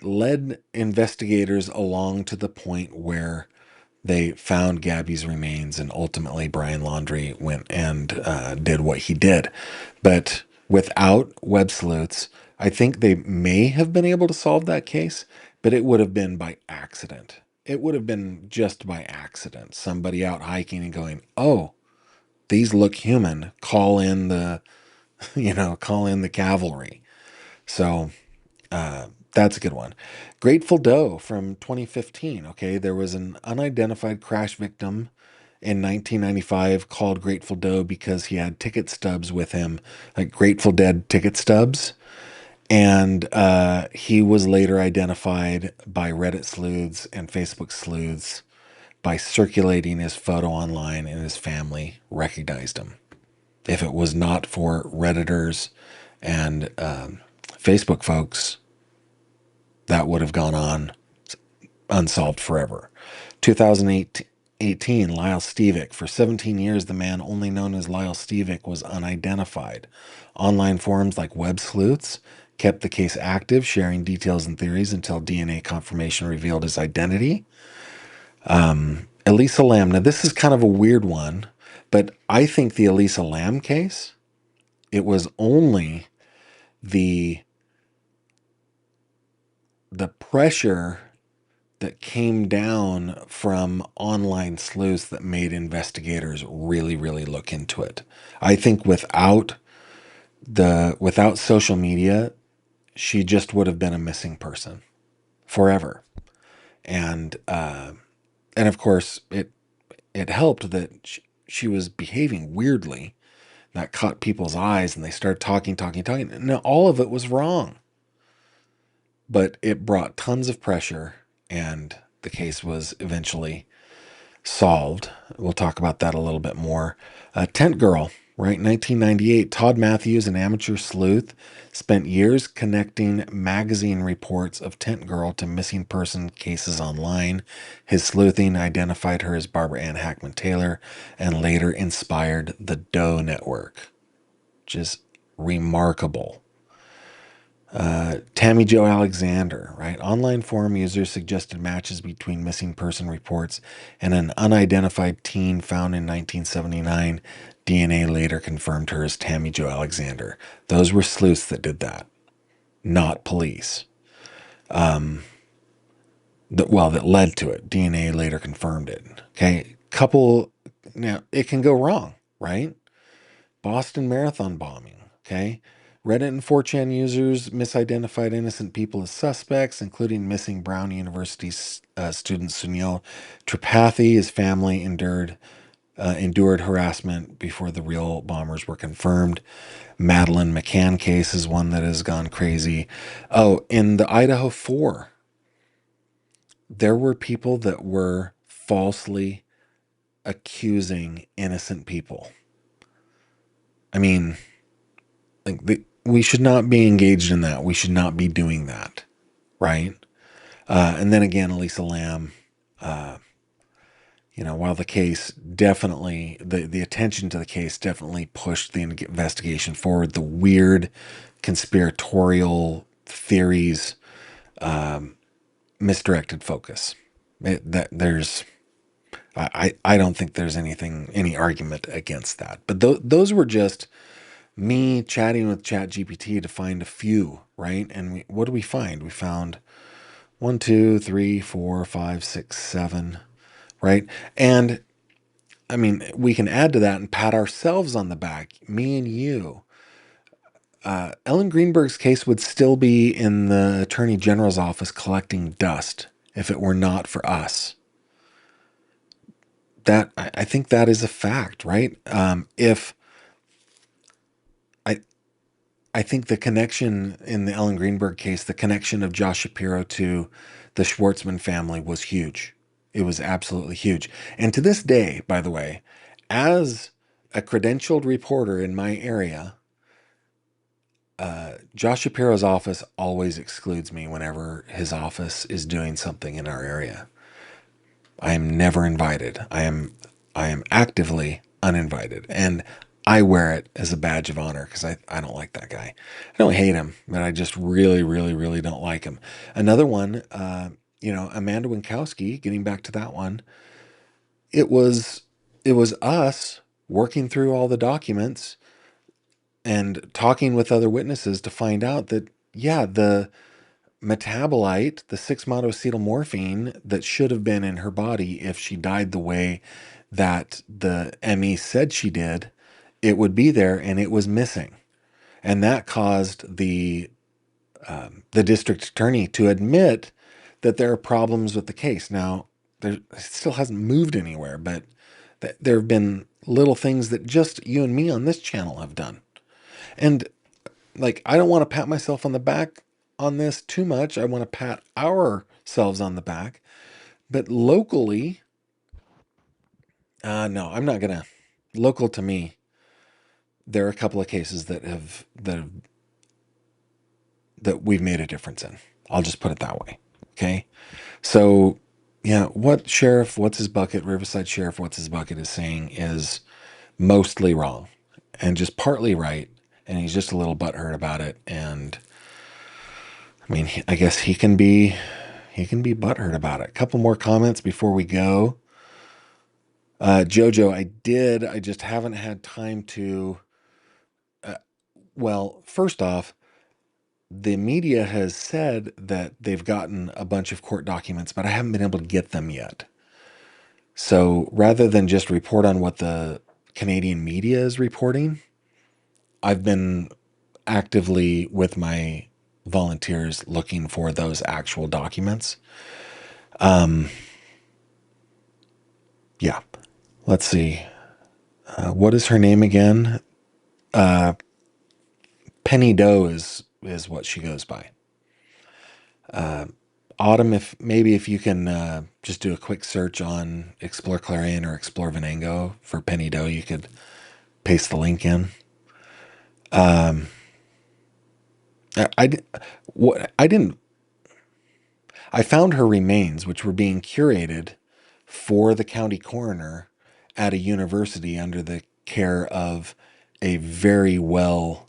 led investigators along to the point where they found Gabby's remains, and ultimately Brian Laundrie went and did what he did. But without web sleuths, I think they may have been able to solve that case, but it would have been by accident. It would have been just by accident. Somebody out hiking and going, oh, these look human. Call in the, call in the cavalry. So that's a good one. Grateful Doe from 2015. Okay, there was an unidentified crash victim in 1995 called Grateful Doe because he had ticket stubs with him, like Grateful Dead ticket stubs. And he was later identified by Reddit sleuths and Facebook sleuths by circulating his photo online, and his family recognized him. If it was not for Redditors and Facebook folks, that would have gone on unsolved forever. 2018, Lyle Stevick. For 17 years, the man only known as Lyle Stevick was unidentified. Online forums like Web Sleuths kept the case active, sharing details and theories until DNA confirmation revealed his identity. Elisa Lam. Now, this is kind of a weird one, but I think the Elisa Lam case, it was only the pressure that came down from online sleuths that made investigators really, really look into it. I think without social media, she just would have been a missing person forever. And of course, it helped that she was behaving weirdly. That caught people's eyes, and they started talking. Now, all of it was wrong. But it brought tons of pressure, and the case was eventually solved. We'll talk about that a little bit more. Tent Girl, right? 1998. Todd Matthews, an amateur sleuth, spent years connecting magazine reports of Tent Girl to missing person cases online. His sleuthing identified her as Barbara Ann Hackman Taylor and later inspired the Doe Network, which is remarkable. Tammy Jo Alexander, right? Online forum users suggested matches between missing person reports and an unidentified teen found in 1979. DNA later confirmed her as Tammy Jo Alexander. Those were sleuths that did that, not police. That led to it. DNA later confirmed it. Okay, now it can go wrong, right? Boston Marathon bombing. Okay, Reddit and 4chan users misidentified innocent people as suspects, including missing Brown University student Sunil Tripathi. His family endured harassment before the real bombers were confirmed. Madeline McCann case is one that has gone crazy. Oh, in the Idaho 4, there were people that were falsely accusing innocent people. I mean, we should not be engaged in that. We should not be doing that, right? And then again, Elisa Lam, while the case definitely, the attention to the case definitely pushed the investigation forward, the weird conspiratorial theories misdirected focus. I don't think there's any argument against that. But those were just me chatting with ChatGPT to find a few, right? And what do we find? We found 1, 2, 3, 4, 5, 6, 7, right? And I mean, we can add to that and pat ourselves on the back, me and you. Ellen Greenberg's case would still be in the Attorney General's office collecting dust if it were not for us. I think that is a fact, right? If I think the connection in the Ellen Greenberg case, the connection of Josh Shapiro to the Schwartzman family was huge. It was absolutely huge. And to this day, by the way, as a credentialed reporter in my area, Josh Shapiro's office always excludes me whenever his office is doing something in our area. I am never invited. I am actively uninvited, and I wear it as a badge of honor because I don't like that guy. I don't hate him, but I just really, really, really don't like him. Another one, Amanda Winkowski. Getting back to that one, it was us working through all the documents and talking with other witnesses to find out that the metabolite, the 6-monotacetylmorphine that should have been in her body if she died the way that the ME said she did, it would be there, and it was missing. And that caused the district attorney to admit that there are problems with the case. Now, it still hasn't moved anywhere, but there have been little things that just you and me on this channel have done. And I don't want to pat myself on the back on this too much. I want to pat ourselves on the back. But locally, no, I'm not going to. Local to me, there are a couple of cases that we've made a difference in. I'll just put it that way. Okay. So, what what's his bucket, Riverside Sheriff, what's his bucket is saying is mostly wrong and just partly right. And he's just a little butthurt about it. And I mean, I guess he can be butthurt about it. A couple more comments before we go. Jojo, I just haven't had time to, first off, the media has said that they've gotten a bunch of court documents, but I haven't been able to get them yet. So rather than just report on what the Canadian media is reporting, I've been actively with my volunteers looking for those actual documents. Yeah. Let's see. What is her name again? Penny Doe is what she goes by. Autumn, if you can just do a quick search on Explore Clarion or Explore Venango for Penny Doe, you could paste the link in. I found her remains, which were being curated for the county coroner at a university under the care of a very well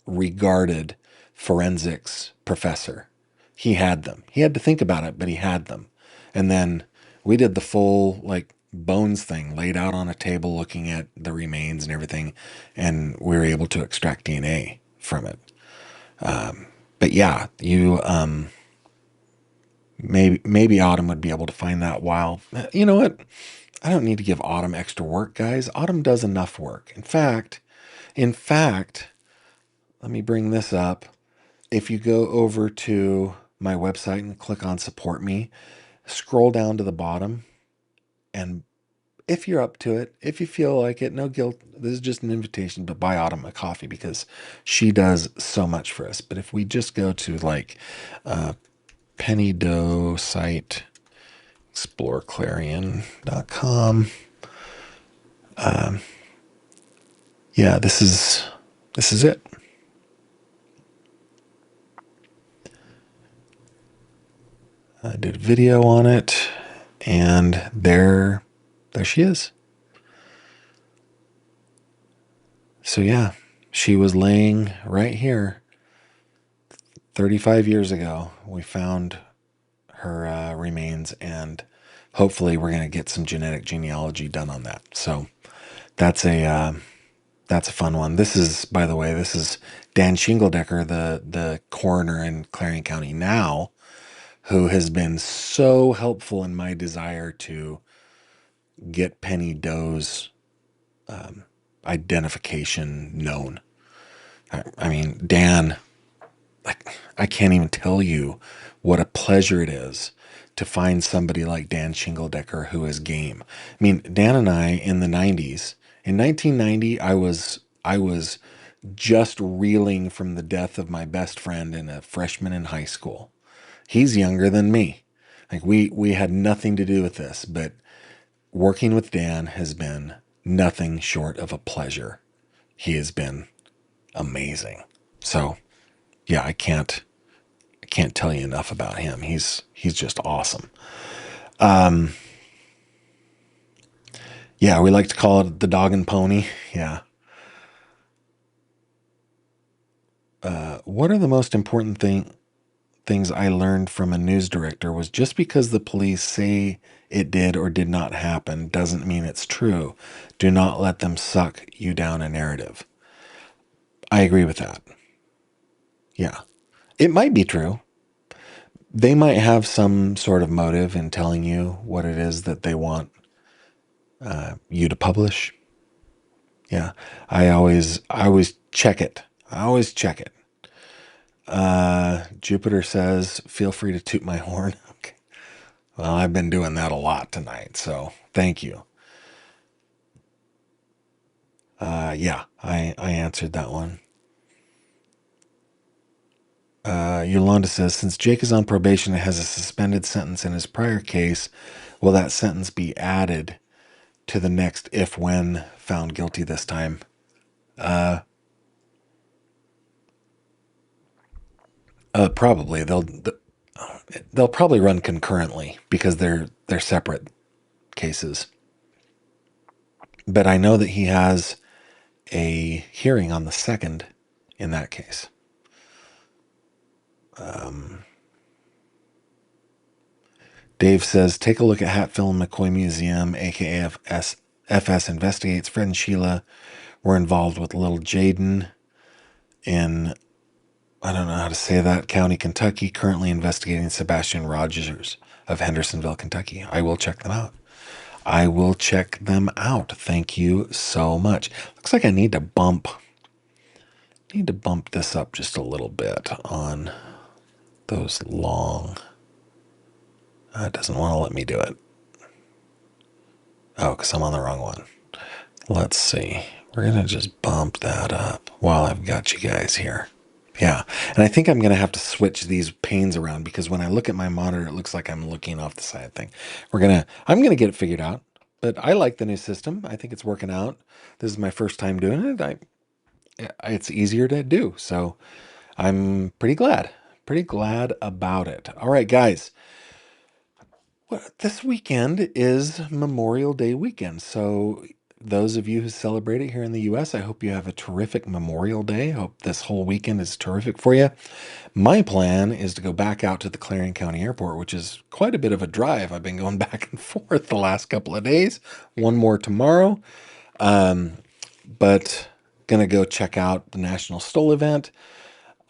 regarded forensics professor. He had them. He had to think about it, but he had them. And then we did the full like bones thing, laid out on a table looking at the remains and everything, and we were able to extract DNA from it. But yeah, you maybe Autumn would be able to find that while you know what? I don't need to give Autumn extra work, guys. Autumn does enough work. In fact, let me bring this up. If you go over to my website and click on support me, scroll down to the bottom, and if you're up to it, if you feel like it, no guilt. This is just an invitation, but buy Autumn a coffee because she does so much for us. But if we just go to like Penny Doe site, exploreclarion.com. Yeah, this is it. I did a video on it, and there she is. So yeah, she was laying right here 35 years ago. We found her remains, and hopefully we're going to get some genetic genealogy done on that. So that's a fun one. This is, by the way, this is Dan Shingledecker, the coroner in Clarion County now, who has been so helpful in my desire to get Penny Doe's identification known. I mean, Dan, like, I can't even tell you what a pleasure it is to find somebody like Dan Shingledecker who is game. I mean, Dan and I in the 90s, in 1990, I was just reeling from the death of my best friend and a freshman in high school. He's younger than me. Like we had nothing to do with this, but working with Dan has been nothing short of a pleasure. He has been amazing. So, yeah, I can't tell you enough about him. He's just awesome. Yeah, we like to call it the dog and pony. Yeah. What are the most important things I learned from a news director was just because the police say it did or did not happen doesn't mean it's true. Do not let them suck you down a narrative. I agree with that. Yeah. It might be true. They might have some sort of motive in telling you what it is that they want you to publish. Yeah. I always check it. I always check it. Jupiter says, feel free to toot my horn. Okay. Well, I've been doing that a lot tonight, so thank you. Yeah, I answered that one. Yolanda says, since Jake is on probation and has a suspended sentence in his prior case, will that sentence be added to the next if when found guilty this time? Probably they'll probably run concurrently because they're separate cases. But I know that he has a hearing on the 2nd in that case. Dave says, take a look at Hatfield and McCoy Museum, aka FS Investigates. Fred and Sheila were involved with little Jaden in, I don't know how to say that, County, Kentucky, currently investigating Sebastian Rogers of Hendersonville, Kentucky. I will check them out. I will check them out. Thank you so much. Looks like I need to bump this up just a little bit on those long. It doesn't want to let me do it. Oh, because I'm on the wrong one. Let's see. We're going to just bump that up while I've got you guys here. Yeah. And I think I'm going to have to switch these panes around because when I look at my monitor, it looks like I'm looking off the side thing. I'm going to get it figured out, but I like the new system. I think it's working out. This is my first time doing it. It's easier to do. So I'm pretty glad about it. All right, guys. Well, this weekend is Memorial Day weekend. So those of you who celebrate it here in the US, I hope you have a terrific Memorial Day. I hope this whole weekend is terrific for you. My plan is to go back out to the Clarion County Airport, which is quite a bit of a drive. I've been going back and forth the last couple of days, one more tomorrow. But gonna go check out the National Stoll event.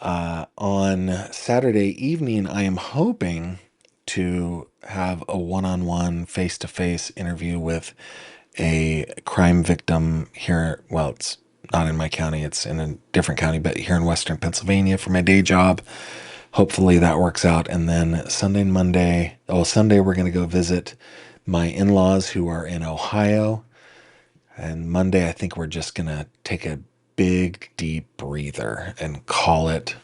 On Saturday evening, I am hoping to have a one-on-one, face-to-face interview with a crime victim here. Well, it's not in my county, it's in a different county, but here in Western Pennsylvania for my day job. Hopefully that works out. And then Sunday and Monday, Sunday, we're going to go visit my in-laws who are in Ohio. And Monday, I think we're just going to take a big, deep breather and call it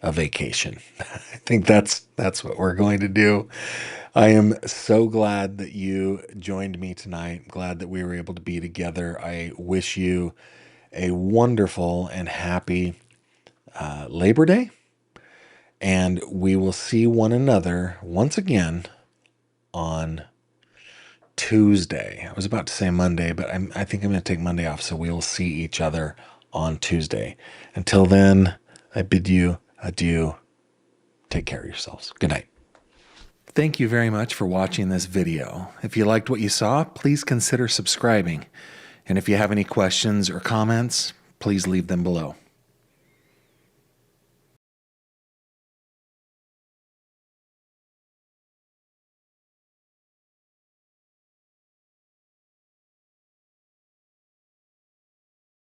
a vacation. I think that's what we're going to do. I am so glad that you joined me tonight. Glad that we were able to be together. I wish you a wonderful and happy Labor Day. And we will see one another once again on Tuesday. I was about to say Monday, but I think I'm going to take Monday off, so we will see each other on Tuesday. Until then, I bid you adieu. Take care of yourselves. Good night. Thank you very much for watching this video. If you liked what you saw, please consider subscribing. And if you have any questions or comments, please leave them below.